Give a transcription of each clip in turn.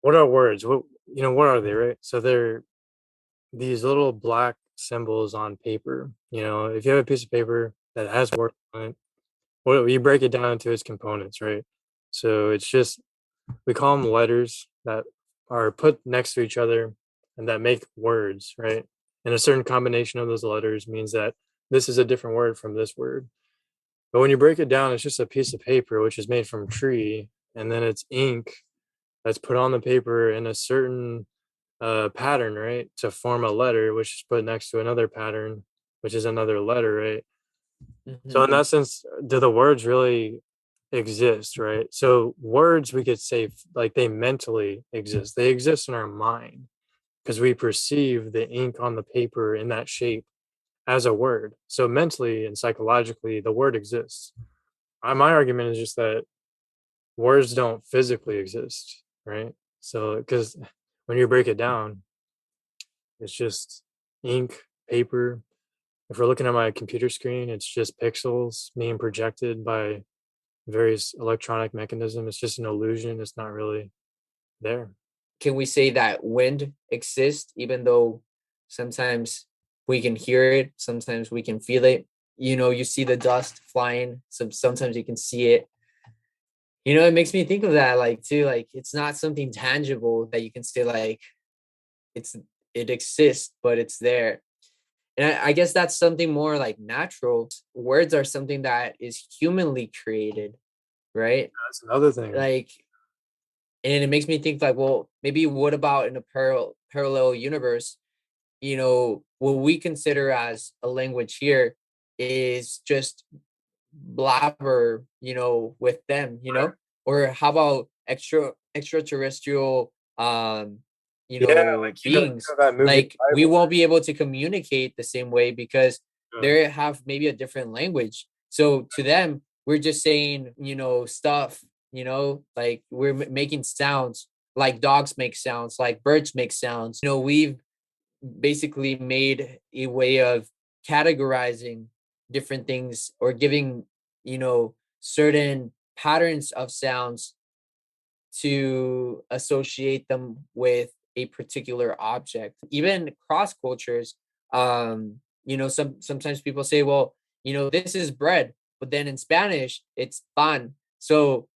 what are words? What are they, right? So they're these little black symbols on paper. If you have a piece of paper that has words on it, well, you break it down into its components, right? So it's just we call them letters that are put next to each other and that make words, right? And a certain combination of those letters means that this is a different word from this word. But when you break it down, it's just a piece of paper which is made from tree, and then it's ink that's put on the paper in a certain pattern, right, to form a letter, which is put next to another pattern, which is another letter, right? So Hmm. in that sense, do the words really exist, right? So words, we could say like they mentally exist. They exist in our mind because we perceive the ink on the paper in that shape as a word. So mentally and psychologically, the word exists. My argument is just that words don't physically exist, right? So because when you break it down, it's just ink, paper. If we're looking at my computer screen, it's just pixels being projected by various electronic mechanism. It's just an illusion. It's not really there. Can we say that wind exists, even though sometimes we can hear it, sometimes we can feel it? You see the dust flying, sometimes you can see it. It makes me think of that, like, too, like it's not something tangible that you can say, like, it's it exists, but it's there. And I guess that's something more like natural. Words are something that is humanly created, right? That's another thing. Like, and it makes me think, like, well, maybe what about in a parallel universe? What we consider as a language here is just blabber, with them, or how about extraterrestrial, Yeah, like beings? that movie Like, we Arrival. won't be able to communicate the same way because Yeah. they have maybe a different language. So to them, we're just saying, stuff, like we're making sounds, like dogs make sounds, like birds make sounds. We've basically made a way of categorizing different things, or giving, certain patterns of sounds to associate them with a particular object. Even cross cultures, sometimes people say, well, this is bread, but then in Spanish it's pan. So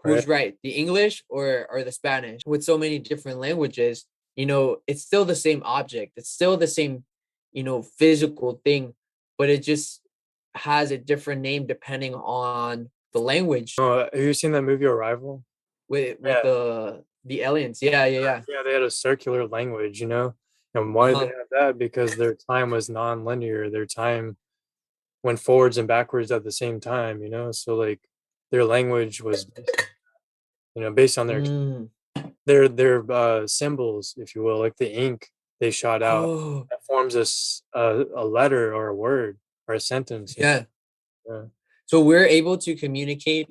Right. who's right, the English or the Spanish? With so many different languages, it's still the same object, it's still the same, physical thing, but it just has a different name depending on the language. Have you seen that movie Arrival? With Yeah. the aliens. Yeah, yeah, yeah. Yeah, they had a circular language, And why did they Uh-huh. have that? Because their time was non-linear. Their time went forwards and backwards at the same time. So like their language was based on Mm. their symbols, if you will, like the ink they shot out Oh, that forms a letter or a word or a sentence. yeah. Yeah. So we're able to communicate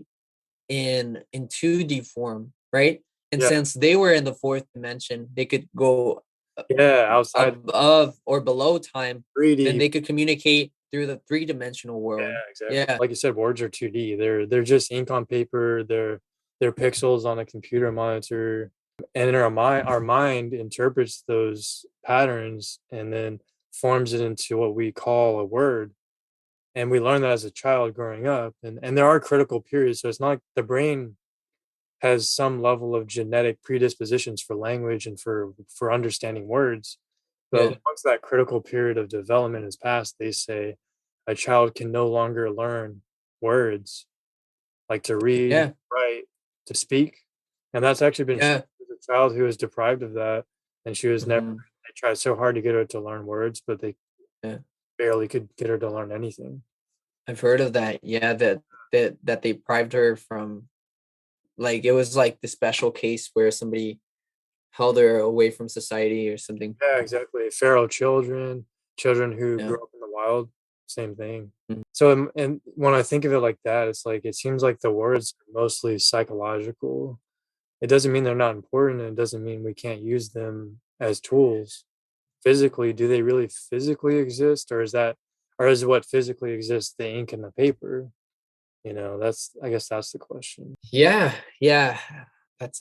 in 2D form, right? And Yeah. since they were in the fourth dimension, they could go Yeah, outside above or below time, then 3D. they could communicate through the three-dimensional world. Yeah, exactly. Yeah. Like you said, words are 2D. They're just ink on paper. They're pixels on a computer monitor. And in our mind interprets those patterns and then forms it into what we call a word. And we learn that as a child growing up. And there are critical periods. So it's not like the brain has some level of genetic predispositions for language and for understanding words. But Yeah. once that critical period of development is passed, they say a child can no longer learn words like to read, Yeah. write, to speak. And that's actually been shown Yeah. with a child who was deprived of that. And she was never, Hmm. they tried so hard to get her to learn words, but they Yeah. barely could get her to learn anything. I've heard of that. Yeah, that they deprived her from, like, it was like the special case where somebody held her away from society or something. Yeah, exactly. Feral children, children who Yeah. grew up in the wild, same thing. Mhm. So, and when I think of it like that, it's like it seems like the words are mostly psychological. It doesn't mean they're not important, and it doesn't mean we can't use them as tools. Physically, do they really physically exist, or is what physically exists the ink and the paper? I guess that's the question. Yeah, yeah. That's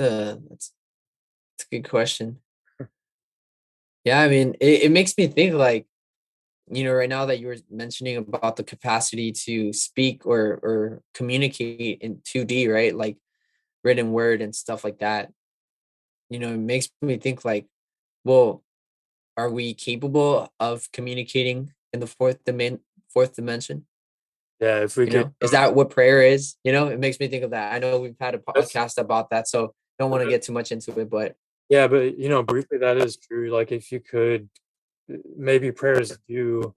It's a good question. Yeah, I mean, it makes me think like, right now that you were mentioning about the capacity to speak or communicate in 2D, right? Like written word and stuff like that. It makes me think like, well, are we capable of communicating in the fourth dimension? Yeah, if we could, Is that what prayer is? It makes me think of that. I know we've had a that's podcast about that, so don't want to get too much into it, but yeah, but briefly, that is true. Like, if you could, maybe prayers do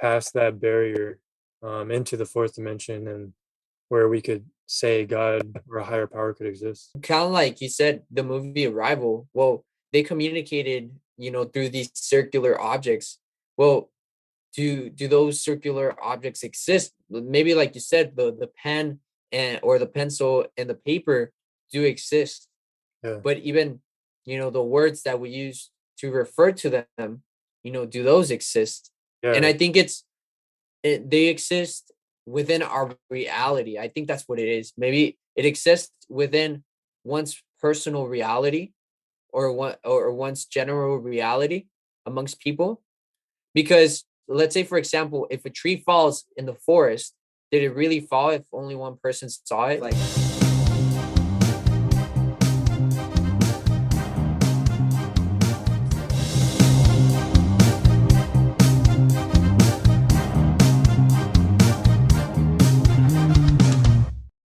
pass that barrier into the fourth dimension, and where we could say God or a higher power could exist. kind of like you said, the movie Arrival. Well, they communicated, through these circular objects. Well, do those circular objects exist? Maybe like you said, the pen and or the pencil and the paper do exist, Yeah, but even the words that we use to refer to them, do those exist? And yeah, I think they exist within our reality. I think that's what it is. Maybe it exists within one's personal reality or one's general reality amongst people. Because let's say, for example, if a tree falls in the forest, did it really fall if only one person saw it? Like